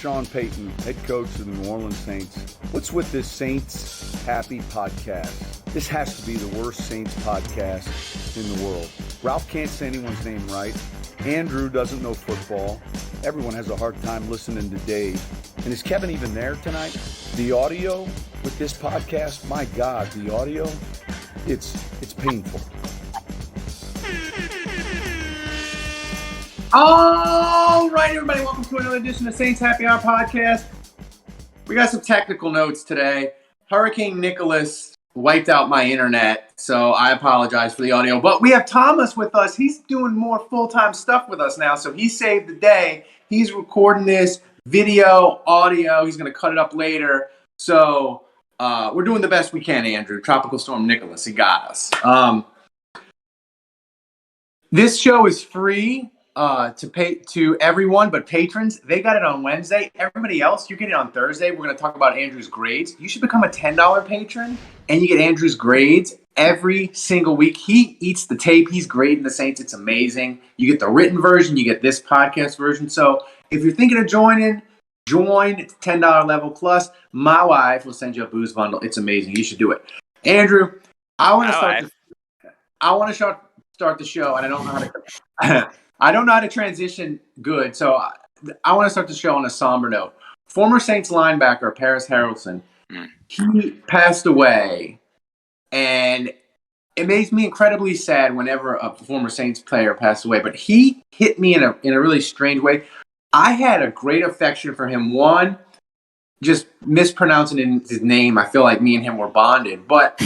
Sean Payton, head coach of the New Orleans Saints. What's with this Saints Happy podcast? This has to be the worst Saints podcast in the world. Ralph can't say anyone's name right. Andrew doesn't know football. Everyone has a hard time listening to Dave. And is Kevin even there tonight? The audio with this podcast, my God, the audio, it's painful. All right, everybody, welcome to another edition of Saints Happy Hour podcast. We got some technical notes today. Hurricane Nicholas wiped out my internet, so I apologize for the audio. But we have Thomas with us. He's doing more full-time stuff with us now, so he saved the day. He's recording this video, audio. He's going to cut it up later. So we're doing the best we can, Andrew. Tropical Storm Nicholas, he got us. This show is free to pay to everyone, but patrons, they got it on Wednesday. Everybody else, you get it on Thursday. We're going to talk about Andrew's grades. You should become a $10 patron, and you get Andrew's grades every single week. He eats the tape. He's grading the Saints. It's amazing. You get the written version. You get this podcast version. So if you're thinking of joining, join. It's $10 level plus. My wife will send you a booze bundle. It's amazing. You should do it. Andrew, I want to start the show, and I don't know how to. I don't know how to transition good, so I want to start the show on a somber note. Former Saints linebacker Paris Harrelson, he passed away, and it makes me incredibly sad whenever a former Saints player passed away. But he hit me in a really strange way. I had a great affection for him. One, just mispronouncing his name, I feel like me and him were bonded. But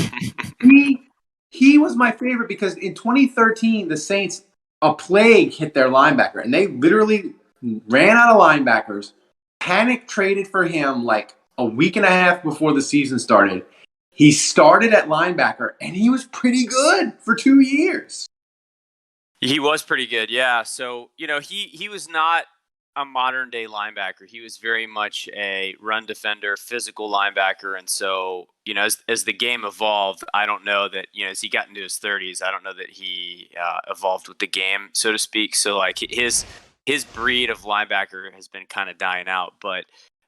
he was my favorite because in 2013, the Saints, a plague hit their linebacker, and they literally ran out of linebackers, panic traded for him like a week and a half before the season started. He started at linebacker, and he was pretty good for 2 years. He was pretty good, yeah. So, he was not a modern-day linebacker. He was very much a run defender, physical linebacker, and so, as the game evolved, I don't know that, as he got into his 30s, I don't know that he evolved with the game, so to speak. So, like, his breed of linebacker has been kind of dying out. But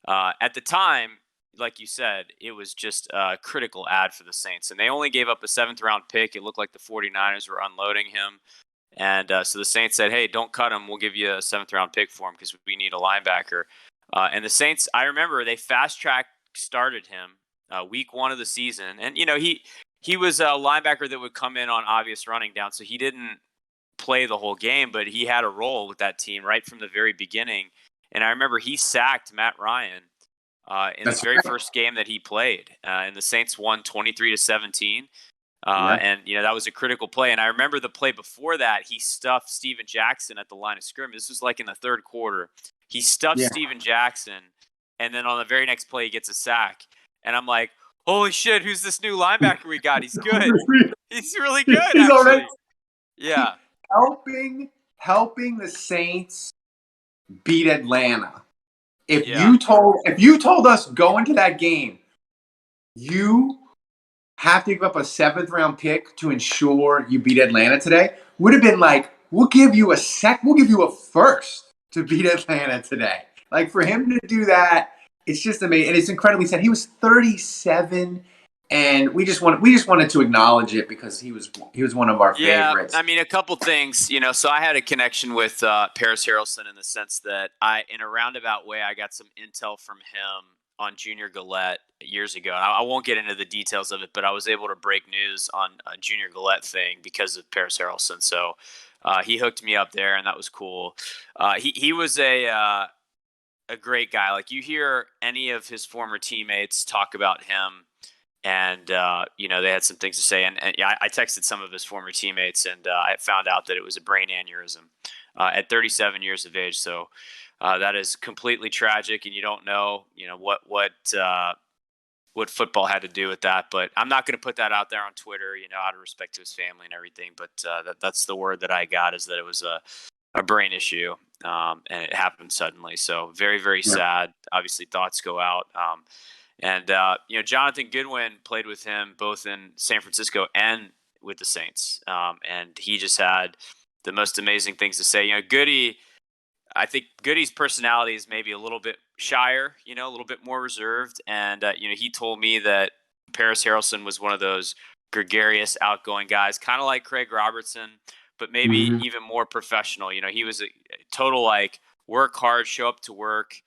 at the time, like you said, it was just a critical ad for the Saints. And they only gave up a 7th-round pick. It looked like the 49ers were unloading him. And so the Saints said, hey, don't cut him. We'll give you a 7th-round pick for him because we need a linebacker. And the Saints, I remember they fast-track started him week 1 of the season. And, he was a linebacker that would come in on obvious running down, so he didn't play the whole game, but he had a role with that team right from the very beginning. And I remember he sacked Matt Ryan in the very first game that he played. And the Saints won 23-17. And, that was a critical play. And I remember the play before that, he stuffed Steven Jackson at the line of scrimmage. This was like in the third quarter. He stuffed Steven Jackson, and then on the very next play, he gets a sack. And I'm like, holy shit, who's this new linebacker we got? He's good. He's really good, He's actually. already helping the Saints beat Atlanta. If you told us going to that game, you have to give up a 7th-round pick to ensure you beat Atlanta today, would have been like, we'll give you a first to beat Atlanta today. Like, for him to do that, it's just amazing. And it's incredibly sad. He was 37, and we just wanted to acknowledge it because he was one of our favorites. Yeah, I mean, a couple things, so I had a connection with Paris Harrelson in the sense that in a roundabout way, I got some intel from him on Junior Galette years ago. And I won't get into the details of it, but I was able to break news on a Junior Galette thing because of Paris Harrelson. So he hooked me up there, and that was cool. He was a great guy. Like, you hear any of his former teammates talk about him, and they had some things to say. And I texted some of his former teammates, and I found out that it was a brain aneurysm at 37 years of age. So that is completely tragic, and you don't know, what football had to do with that. But I'm not going to put that out there on Twitter, out of respect to his family and everything. But that's the word that I got, is that it was a brain issue, and it happened suddenly. So very, very sad. Obviously, thoughts go out. And Jonathan Goodwin played with him both in San Francisco and with the Saints, and he just had the most amazing things to say. Goody. I think Goody's personality is maybe a little bit shyer, a little bit more reserved. And, he told me that Paris Harrelson was one of those gregarious, outgoing guys, kind of like Craig Robertson, but maybe Mhm. even more professional. He was a total work hard, show up to work.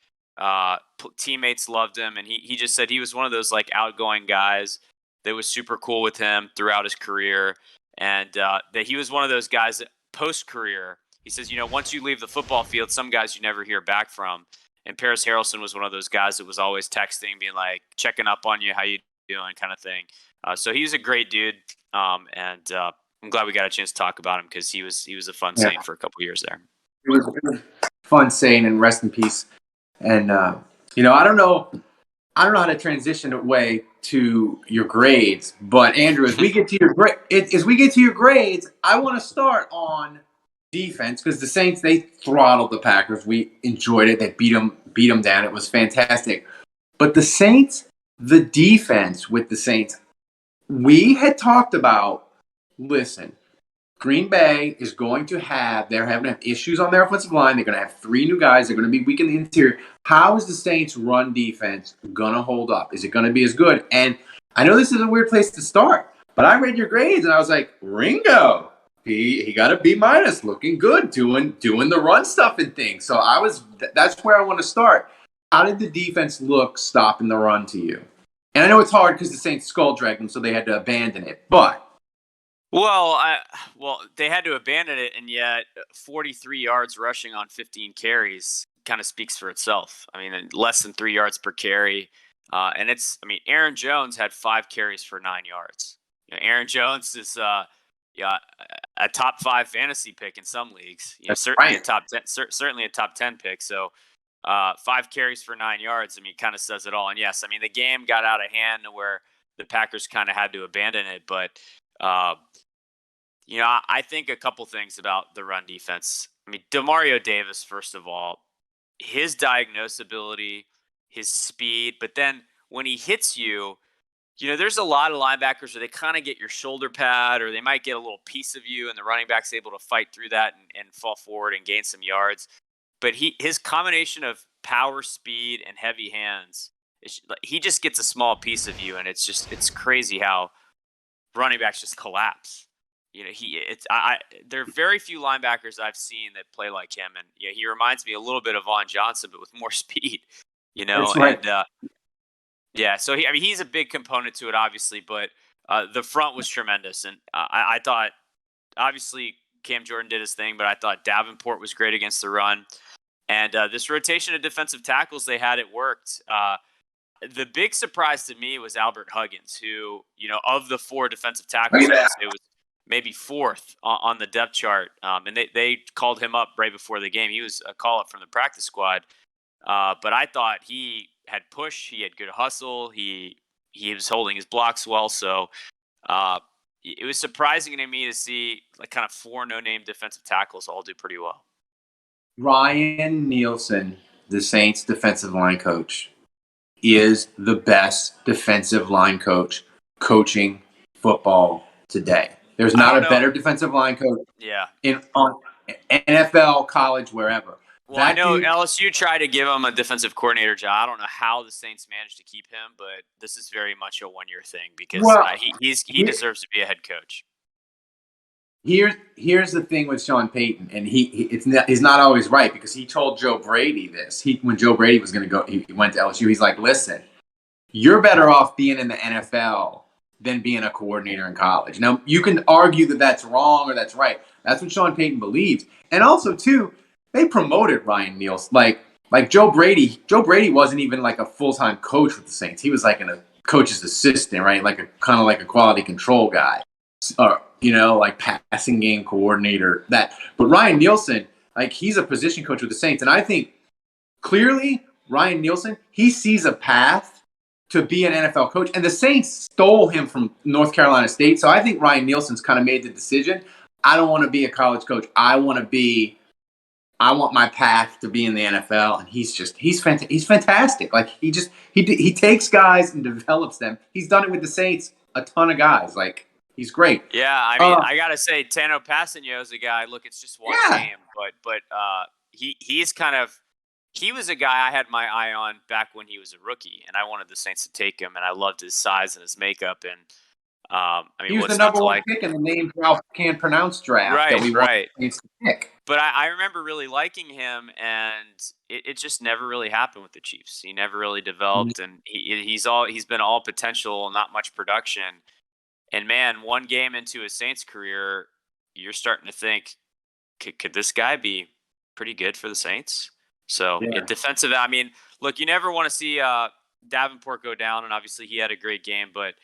Teammates loved him. And he just said he was one of those outgoing guys that was super cool with him throughout his career. And that he was one of those guys that post career, he says, once you leave the football field, some guys you never hear back from. And Paris Harrelson was one of those guys that was always texting, being checking up on you, how you doing, kind of thing. So he's a great dude, and I'm glad we got a chance to talk about him because he was a fun Saint for a couple years there. It was fun Saint, and rest in peace. And I don't know how to transition away to your grades, but Andrew, as we get to your grades, I want to start on defense because the Saints, they throttled the Packers. We enjoyed it. They beat them down. It was fantastic. But the Saints, the defense with the Saints, we had talked about, listen, Green Bay is going to have issues on their offensive line. They're going to have 3 new guys. They're going to be weak in the interior. How is the Saints' run defense going to hold up? Is it going to be as good? And I know this is a weird place to start, but I read your grades and I was like, Ringo, he got a B-, looking good, doing the run stuff and things. So that's where I want to start. How did the defense look stopping the run to you? And I know it's hard because the Saints skull dragged them, so they had to abandon it. But well, they had to abandon it, and yet 43 yards rushing on 15 carries kind of speaks for itself. I mean, less than 3 yards per carry, and Aaron Jones had 5 carries for 9 yards. Aaron Jones is a top 5 fantasy pick in some leagues. Certainly a top 10 pick. So 5 carries for 9 yards. Kind of says it all. And yes, the game got out of hand to where the Packers kind of had to abandon it, but. I think a couple things about the run defense. Demario Davis, first of all, his diagnosability, his speed, but then when he hits you, there's a lot of linebackers where they kind of get your shoulder pad or they might get a little piece of you and the running back's able to fight through that and fall forward and gain some yards. But his combination of power, speed, and heavy hands, he just gets a small piece of you, and it's crazy how running backs just collapse. There are very few linebackers I've seen that play like him, and he reminds me a little bit of Vaughn Johnson, but with more speed. That's right. And so he's a big component to it, obviously, but the front was tremendous, and I thought obviously Cam Jordan did his thing, but I thought Davenport was great against the run, and this rotation of defensive tackles they had, it worked. The big surprise to me was Albert Huggins, who of the 4 defensive tackles, it was maybe 4th on the depth chart. And they called him up right before the game. He was a call-up from the practice squad. But I thought he had push. He had good hustle. He was holding his blocks well. So it was surprising to me to see kind of 4 no-name defensive tackles all do pretty well. Ryan Nielsen, the Saints defensive line coach, is the best defensive line coach coaching football today. There's not a better defensive line coach on NFL, college, wherever. Well, I know LSU tried to give him a defensive coordinator job. I don't know how the Saints managed to keep him, but this is very much a one-year thing because he deserves to be a head coach. Here's the thing with Sean Payton, and he's not always right because he told Joe Brady this. When Joe Brady was going to go, he went to LSU. He's like, listen, you're better off being in the NFL than being a coordinator in college. Now, you can argue that that's wrong or that's right. That's what Sean Payton believes. And also, too, they promoted Ryan Nielsen. Like Joe Brady. Joe Brady wasn't even like a full-time coach with the Saints. He was like a coach's assistant, right? Kind of like a quality control guy. Like passing game coordinator, that. But Ryan Nielsen, he's a position coach with the Saints. And I think clearly Ryan Nielsen, he sees a path to be an NFL coach. And the Saints stole him from North Carolina State. So I think Ryan Nielsen's kind of made the decision. I don't want to be a college coach. I want my path to be in the NFL. And he's fantastic. He takes guys and develops them. He's done it with the Saints, a ton of guys. He's great. Yeah, I got to say, Tano Passanio is a guy. Look, it's just one game, but he was a guy I had my eye on back when he was a rookie, and I wanted the Saints to take him, and I loved his size and his makeup. And he was the number one pick in the name Ralph can't pronounce draft that we wanted the Saints to pick. But I remember really liking him, and it just never really happened with the Chiefs. He never really developed, and he's been all potential, not much production. And man, one game into his Saints career, you're starting to think, could this guy be pretty good for the Saints? So defensive. I mean, look, you never want to see Davenport go down, and obviously he had a great game, but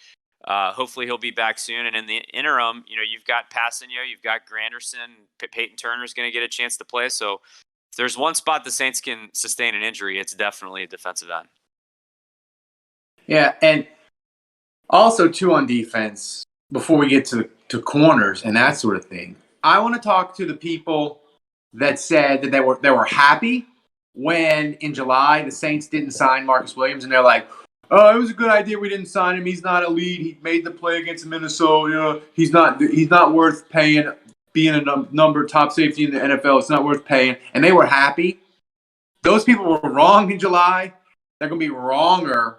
hopefully he'll be back soon. And in the interim, you've got Passanio, you've got Granderson, Peyton Turner's going to get a chance to play. So if there's one spot the Saints can sustain an injury, it's definitely a defensive end. Yeah, and also too on defense, before we get to corners and that sort of thing, I want to talk to the people that said that they were happy when in July the Saints didn't sign Marcus Williams, and they're like, "Oh, it was a good idea we didn't sign him. He's not elite. He made the play against Minnesota. He's not worth paying. Being a number top safety in the NFL, it's not worth paying." And they were happy. Those people were wrong in July. They're going to be wronger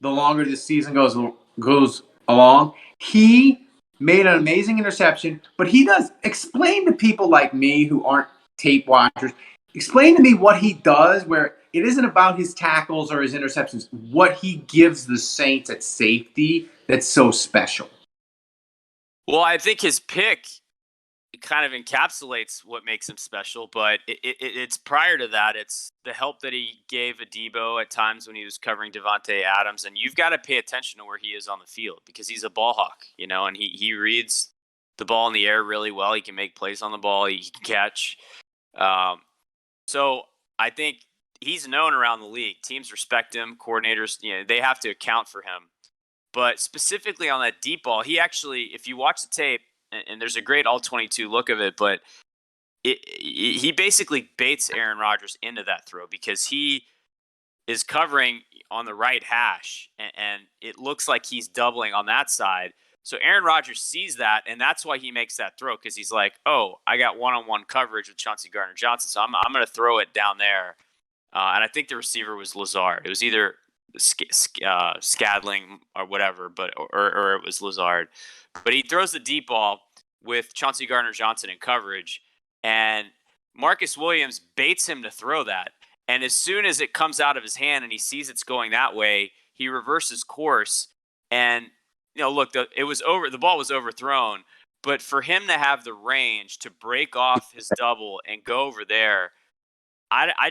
the longer this season goes along. He made an amazing interception, but he does explain to people like me who aren't tape watchers. Explain to me what he does, where it isn't about his tackles or his interceptions, what he gives the Saints at safety that's so special. Well, I think his pick kind of encapsulates what makes him special, but it's prior to that. It's the help that he gave Adebo at times when he was covering Devontae Adams, and you've got to pay attention to where he is on the field because he's a ball hawk, and he reads the ball in the air really well. He can make plays on the ball. He can catch. So I think he's known around the league. Teams respect him. Coordinators, they have to account for him. But specifically on that deep ball, he actually, if you watch the tape, and there's a great all-22 look of it, but he basically baits Aaron Rodgers into that throw because he is covering on the right hash, and it looks like he's doubling on that side. So Aaron Rodgers sees that, and that's why he makes that throw, because he's like, oh, I got one-on-one coverage with Chauncey Gardner-Johnson, so I'm going to throw it down there. And I think the receiver was Lazard. It was either Scadling or whatever, or it was Lazard. But he throws the deep ball with Chauncey Gardner-Johnson in coverage, and Marcus Williams baits him to throw that. And as soon as it comes out of his hand and he sees it's going that way, he reverses course. And look, the ball was overthrown, but for him to have the range to break off his double and go over there, I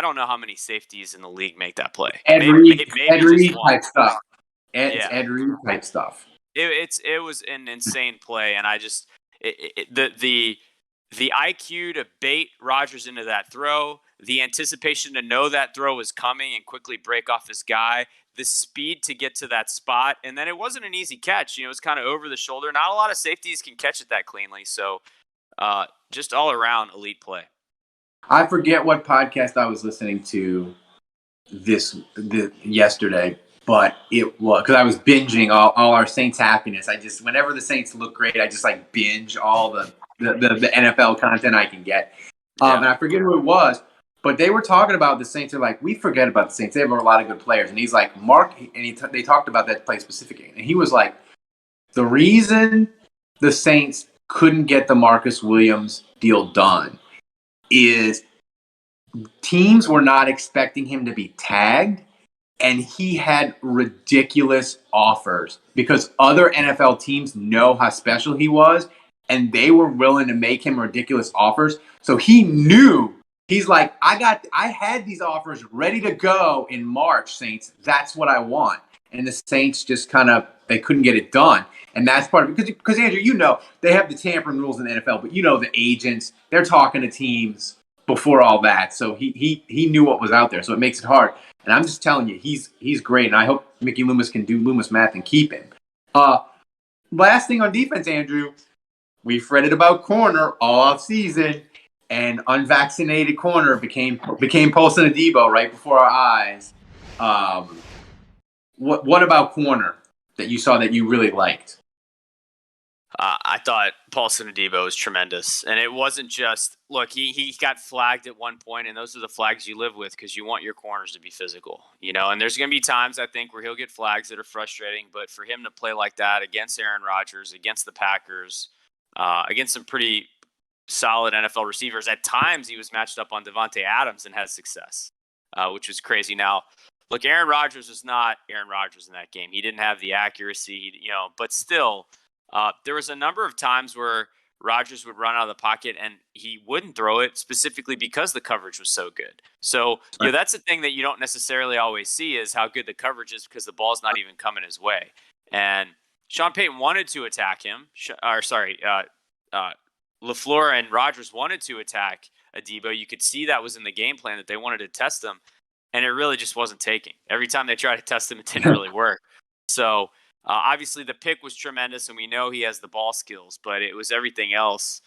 don't know how many safeties in the league make that play. Ed Reed type stuff. Ed Reed type stuff. It was an insane play, and the IQ to bait Rodgers into that throw, the anticipation to know that throw was coming and quickly break off his guy, the speed to get to that spot, and then it wasn't an easy catch. It was kind of over the shoulder. Not a lot of safeties can catch it that cleanly, so just all around elite play. I forget what podcast I was listening to yesterday, but it was because I was binging all our Saints happiness. Whenever the Saints look great, I just binge all the NFL content I can get. And I forget who it was, but they were talking about the Saints. They're like, we forget about the Saints. They have a lot of good players. And he's like, Mark, and they talked about that play specifically. And he was like, the reason the Saints couldn't get the Marcus Williams deal done is teams were not expecting him to be tagged, and he had ridiculous offers because other NFL teams know how special he was, and they were willing to make him ridiculous offers. So he knew, he's like, I had these offers ready to go in March, Saints. That's what I want. And the Saints just they couldn't get it done. And that's part of it. Because Andrew, they have the tampering rules in the NFL, but the agents, they're talking to teams before all that. So he knew what was out there. So it makes it hard. And I'm just telling you, he's great. And I hope Mickey Loomis can do Loomis math and keep him. Last thing on defense, Andrew, we fretted about corner all off season, and unvaccinated corner became Paulson Adebo right before our eyes. What about corner that you saw that you really liked? I thought Paulson Adebo was tremendous. And it wasn't just, look, he got flagged at one point, and those are the flags you live with because you want your corners to be physical, and there's going to be times, I think, where he'll get flags that are frustrating. But for him to play like that against Aaron Rodgers, against the Packers, against some pretty solid NFL receivers, at times he was matched up on Devontae Adams and had success, which was crazy. Now, look, Aaron Rodgers was not Aaron Rodgers in that game. He didn't have the accuracy, but still – there was a number of times where Rodgers would run out of the pocket and he wouldn't throw it specifically because the coverage was so good. So, that's the thing that you don't necessarily always see is how good the coverage is because the ball's not even coming his way. And Sean Payton wanted to attack him. LaFleur and Rodgers wanted to attack Adebo. You could see that was in the game plan that they wanted to test him, and it really just wasn't taking. Every time they tried to test him, it didn't really work. So, obviously, the pick was tremendous, and we know he has the ball skills, but it was everything else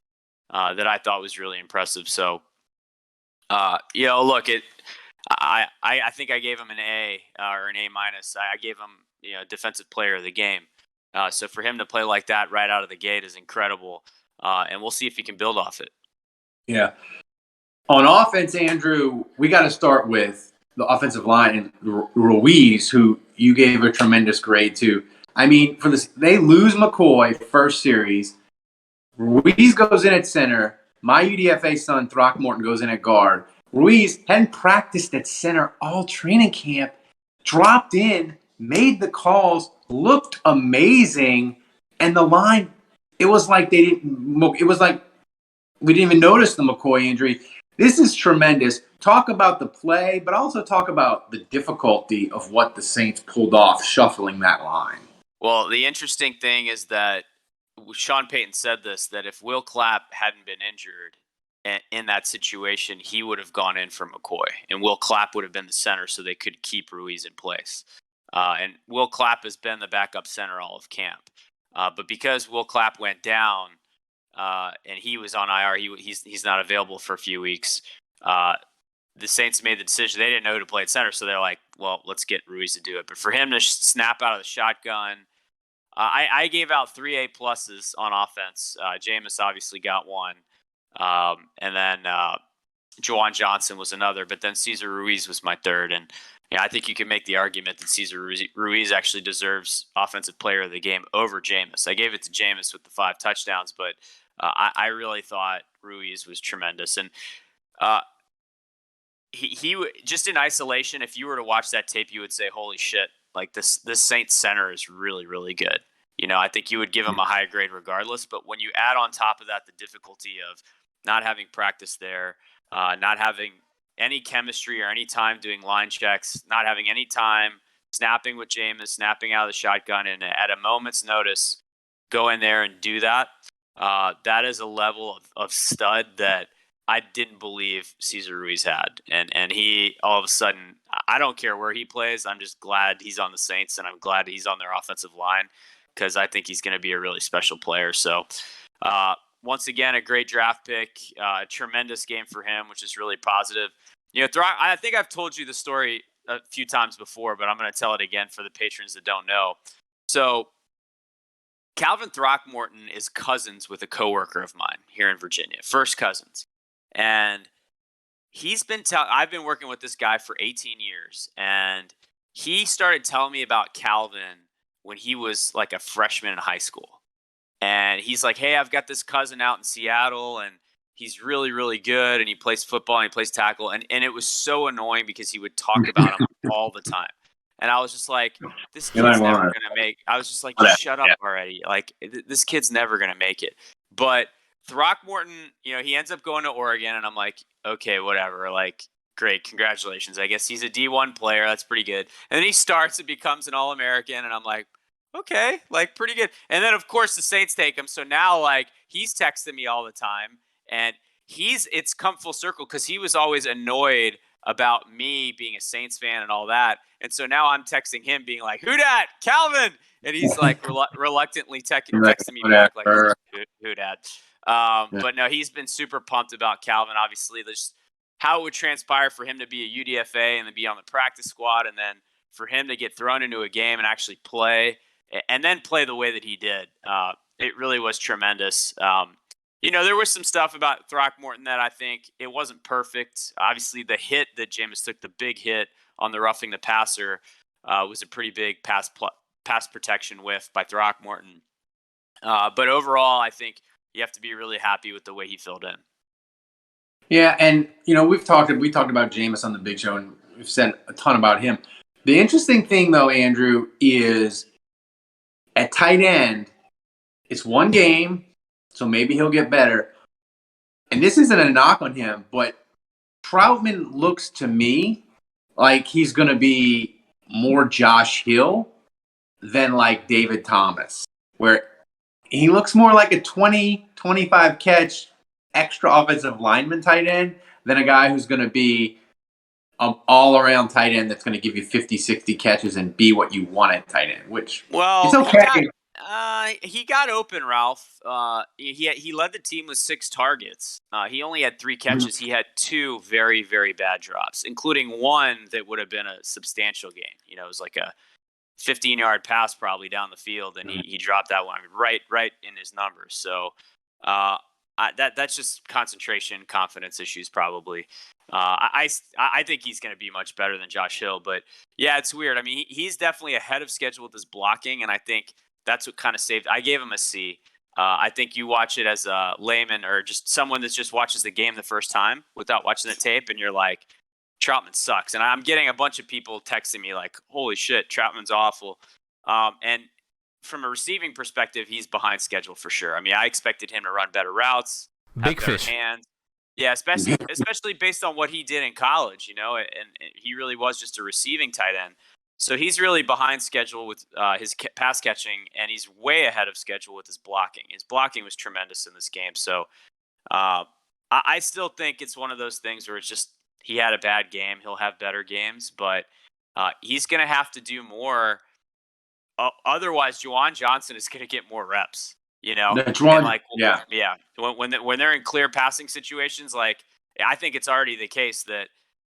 that I thought was really impressive. So, look, I think I gave him an A or an A minus. I gave him, defensive player of the game. So for him to play like that right out of the gate is incredible, and we'll see if he can build off it. Yeah. On offense, Andrew, we got to start with the offensive line and Ruiz, who you gave a tremendous grade to. I mean, they lose McCoy first series. Ruiz goes in at center. My UDFA son, Throckmorton, goes in at guard. Ruiz hadn't practiced at center all training camp, dropped in, made the calls, looked amazing, and the line, it was like we didn't even notice the McCoy injury. This is tremendous. Talk about the play, but also talk about the difficulty of what the Saints pulled off shuffling that line. Well, the interesting thing is that Sean Payton said this, that if Will Clapp hadn't been injured in that situation, he would have gone in for McCoy, and Will Clapp would have been the center so they could keep Ruiz in place. And Will Clapp has been the backup center all of camp. But because Will Clapp went down and he was on IR, he's not available for a few weeks, the Saints made the decision. They didn't know who to play at center, so they're like, well, let's get Ruiz to do it. But for him to snap out of the shotgun, I gave out 3 A-pluses on offense. Jameis obviously got one. And then Juwan Johnson was another. But then Cesar Ruiz was my third. And I think you can make the argument that Cesar Ruiz actually deserves Offensive Player of the Game over Jameis. I gave it to Jameis with the 5 touchdowns, but I really thought Ruiz was tremendous. And he just in isolation, if you were to watch that tape, you would say, holy shit, like this Saints center is really, really good. I think you would give him a high grade regardless. But when you add on top of that the difficulty of not having practice there, not having any chemistry or any time doing line checks, not having any time snapping with Jameis, snapping out of the shotgun, and at a moment's notice, go in there and do that, that is a level of stud that I didn't believe Cesar Ruiz had. And he, all of a sudden, I don't care where he plays. I'm just glad he's on the Saints, and I'm glad he's on their offensive line because I think he's going to be a really special player. So, once again, a great draft pick, tremendous game for him, which is really positive. I think I've told you the story a few times before, but I'm going to tell it again for the patrons that don't know. So, Calvin Throckmorton is cousins with a coworker of mine here in Virginia, first cousins. And I've been working with this guy for 18 years, and he started telling me about Calvin when he was like a freshman in high school. And he's like, hey, I've got this cousin out in Seattle, and he's really, really good, and he plays football, and he plays tackle. And it was so annoying because he would talk about him all the time. And I was just like, this kid's never going to make – I was just like, shut up already. Like, this kid's never going to make it. But Throckmorton, he ends up going to Oregon, and I'm like, okay, whatever. Like, great, congratulations. I guess he's a D1 player. That's pretty good. And then he starts and becomes an All-American, and I'm like, okay, like, pretty good. And then, of course, the Saints take him. So now, like, he's texting me all the time, and it's come full circle because he was always annoyed about me being a Saints fan and all that. And so now I'm texting him being like, who dat? Calvin! And he's like reluctantly texting me back like, who dat? But no, he's been super pumped about Calvin. Obviously, just how it would transpire for him to be a UDFA and to be on the practice squad, and then for him to get thrown into a game and actually play, and then play the way that he did. It really was tremendous. There was some stuff about Throckmorton that I think it wasn't perfect. Obviously, the hit that Jameis took, the big hit on the roughing the passer, was a pretty big pass protection whiff by Throckmorton. But overall, I think you have to be really happy with the way he filled in. Yeah, and we talked about Jameis on the Big Show, and we've said a ton about him. The interesting thing, though, Andrew, is at tight end, it's one game, so maybe he'll get better. And this isn't a knock on him, but Troutman looks to me like he's going to be more Josh Hill than like David Thomas, where he looks more like a 20, 25 catch extra offensive lineman tight end than a guy who's going to be an all-around tight end that's going to give you 50, 60 catches and be what you want at tight end, which it's okay. He got open, Ralph. He led the team with 6 targets. He only had 3 catches. He had 2 very, very bad drops, including one that would have been a substantial gain. It was like a 15-yard pass probably down the field, and he dropped that one right in his numbers. So that's just concentration, confidence issues probably. I think he's going to be much better than Josh Hill, but yeah, it's weird. I mean, he's definitely ahead of schedule with his blocking, and I think that's what kind of saved. I gave him a C. I think you watch it as a layman or just someone that just watches the game the first time without watching the tape, and you're like, Troutman sucks. And I'm getting a bunch of people texting me like, holy shit, Troutman's awful. And from a receiving perspective, he's behind schedule for sure. I mean, I expected him to run better routes, big fish hands. Yeah, especially based on what he did in college, and he really was just a receiving tight end. So he's really behind schedule with his pass catching, and he's way ahead of schedule with his blocking. His blocking was tremendous in this game. So I still think it's one of those things where it's just he had a bad game. He'll have better games, but he's going to have to do more. Otherwise, Juwan Johnson is going to get more reps. Yeah. When they're in clear passing situations, like I think it's already the case that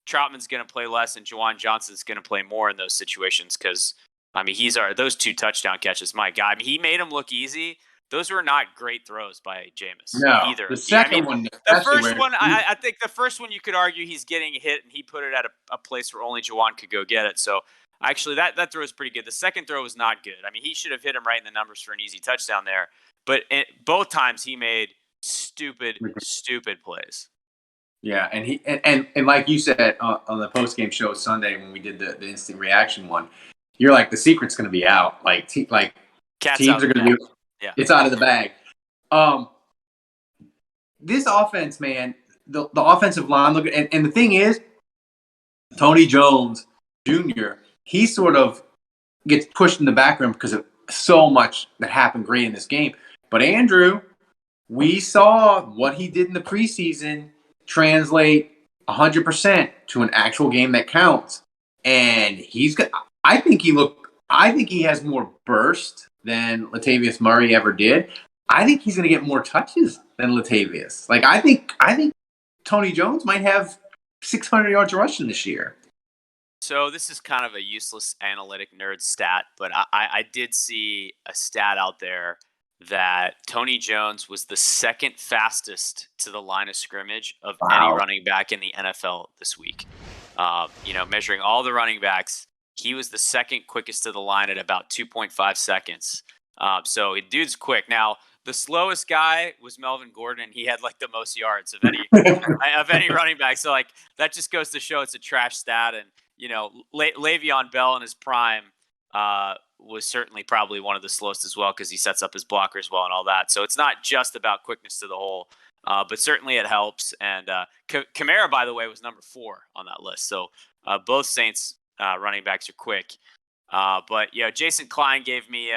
Troutman's going to play less and Juwan Johnson's going to play more in those situations because, I mean, those 2 touchdown catches, my God. I mean, he made them look easy. Those were not great throws by Jameis either. The second one. The first one, I think the first one you could argue he's getting hit and he put it at a place where only Juwan could go get it. So actually that throw was pretty good. The second throw was not good. I mean, he should have hit him right in the numbers for an easy touchdown there. But both times he made stupid plays. Yeah, and he and like you said on the post game show Sunday when we did the instant reaction one, you're like the secret's going to be out. Like teams are going to be, it's out of the bag. This offense, man, the offensive line look, and the thing is, Tony Jones Jr. He sort of gets pushed in the background because of so much that happened great in this game. But Andrew, we saw what he did in the preseason translate 100% to an actual game that counts. And I think he has more burst than Latavius Murray ever did. I think he's going to get more touches than Latavius. Like I think Tony Jones might have 600 yards rushing this year. So this is kind of a useless analytic nerd stat, but I did see a stat out there that Tony Jones was the second fastest to the line of scrimmage of any running back in the NFL this week. Measuring all the running backs, he was the second quickest to the line at about 2.5 seconds. So dude's quick. Now, the slowest guy was Melvin Gordon, and he had like the most yards of any running back. So like that just goes to show it's a trash stat. And Le'Veon Bell in his prime was certainly probably one of the slowest as well because he sets up his blockers well and all that. So it's not just about quickness to the hole, but certainly it helps. And Kamara, by the way, was number 4 on that list. So both Saints running backs are quick. But Jason Klein gave me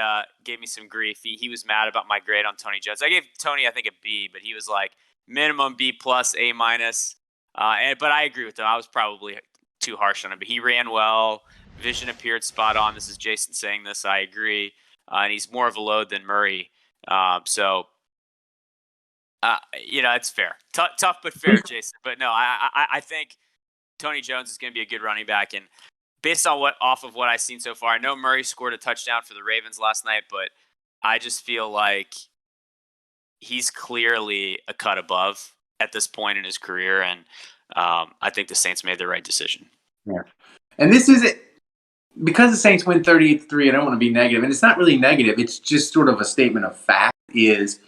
some grief. He was mad about my grade on Tony Jones. I gave Tony, I think, a B, but he was like minimum B+, A-. But I agree with him. I was probably too harsh on him. But he ran well. Vision appeared spot on. This is Jason saying this. I agree. And he's more of a load than Murray. So it's fair. Tough but fair, Jason. But no, I think Tony Jones is going to be a good running back. And based on what I've seen so far, I know Murray scored a touchdown for the Ravens last night, but I just feel like he's clearly a cut above at this point in his career, and I think the Saints made the right decision. Yeah. And this is it. Because the Saints win 38-3, I don't want to be negative, and it's not really negative. It's just sort of a statement of fact. Is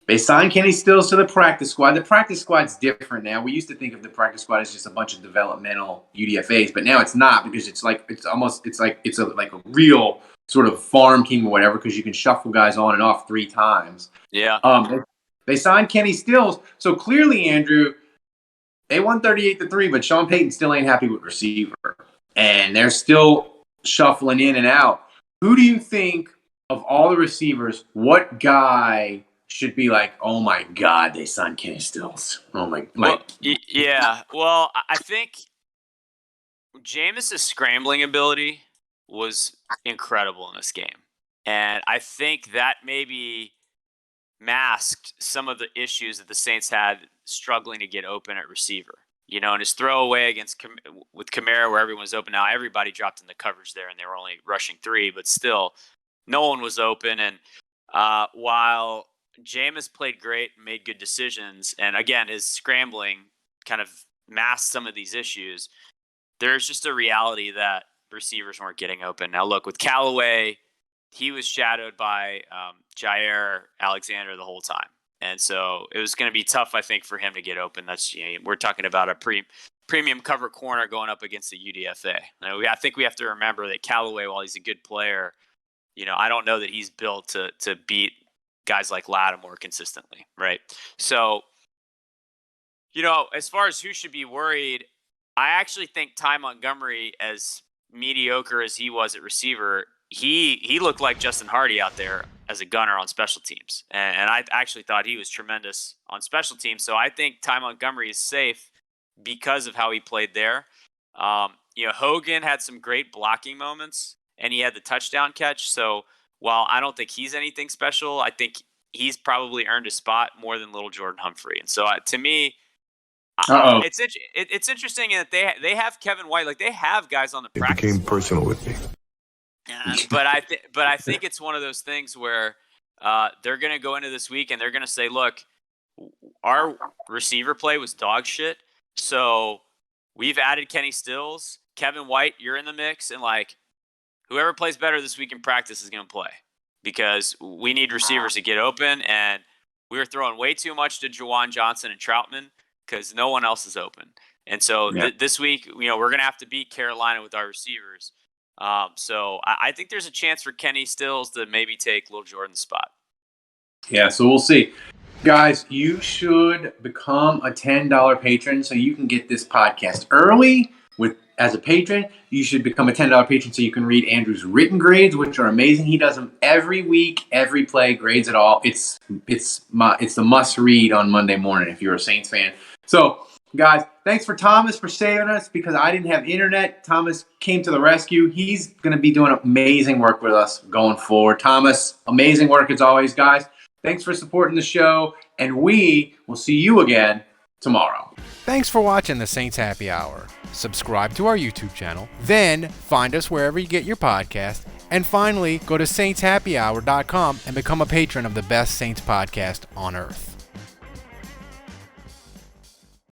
they signed Kenny Stills to the practice squad. The practice squad's different now. We used to think of the practice squad as just a bunch of developmental UDFAs, but now it's not, because it's like a real sort of farm team or whatever, because you can shuffle guys on and off 3 times. Yeah. They signed Kenny Stills, so clearly, Andrew, they won 38-3, but Sean Payton still ain't happy with receiver, and they're still shuffling in and out. Who do you think, of all the receivers, what guy should be like, oh my God, they signed Kenny Stills? Oh my, like, yeah. Well, I think Jameis's scrambling ability was incredible in this game, and I think that maybe masked some of the issues that the Saints had struggling to get open at receiver. You know, and his throwaway with Kamara, where everyone was open. Now everybody dropped in the coverage there, and they were only rushing 3, but still, no one was open. And while Jameis played great and made good decisions, and again, his scrambling kind of masked some of these issues, there's just a reality that receivers weren't getting open. Now, look, with Callaway, he was shadowed by Jair Alexander the whole time. And so it was going to be tough, I think, for him to get open. That's, we're talking about a premium cover corner going up against the UDFA. I think we have to remember that Callaway, while he's a good player, I don't know that he's built to beat guys like Lattimore consistently, right? So, as far as who should be worried, I actually think Ty Montgomery, as mediocre as he was at receiver, he looked like Justin Hardy out there as a gunner on special teams. And I actually thought he was tremendous on special teams. So I think Ty Montgomery is safe because of how he played there. Hogan had some great blocking moments, and he had the touchdown catch. So while I don't think he's anything special, I think he's probably earned a spot more than little Jordan Humphrey. And so to me, it's interesting that they have Kevin White. Like, they have guys on the practice. It became personal with me. But I think it's one of those things where they're going to go into this week and they're going to say, look, our receiver play was dog shit. So we've added Kenny Stills, Kevin White, you're in the mix. And like, whoever plays better this week in practice is going to play, because we need receivers to get open. And we were throwing way too much to Juwan Johnson and Troutman because no one else is open. And so this week, we're going to have to beat Carolina with our receivers. So I think there's a chance for Kenny Stills to maybe take Little Jordan's spot. Yeah, so we'll see. Guys, you should become a $10 patron so you can get this podcast early. As a patron, you should become a $10 patron so you can read Andrew's written grades, which are amazing. He does them every week, every play, grades it all. It's the must read on Monday morning if you're a Saints fan. So, guys, thanks for Thomas for saving us, because I didn't have internet. Thomas came to the rescue. He's going to be doing amazing work with us going forward. Thomas, amazing work as always, guys. Thanks for supporting the show, and we will see you again tomorrow. Thanks for watching the Saints Happy Hour. Subscribe to our YouTube channel, then find us wherever you get your podcast, and finally, go to saintshappyhour.com and become a patron of the best Saints podcast on earth.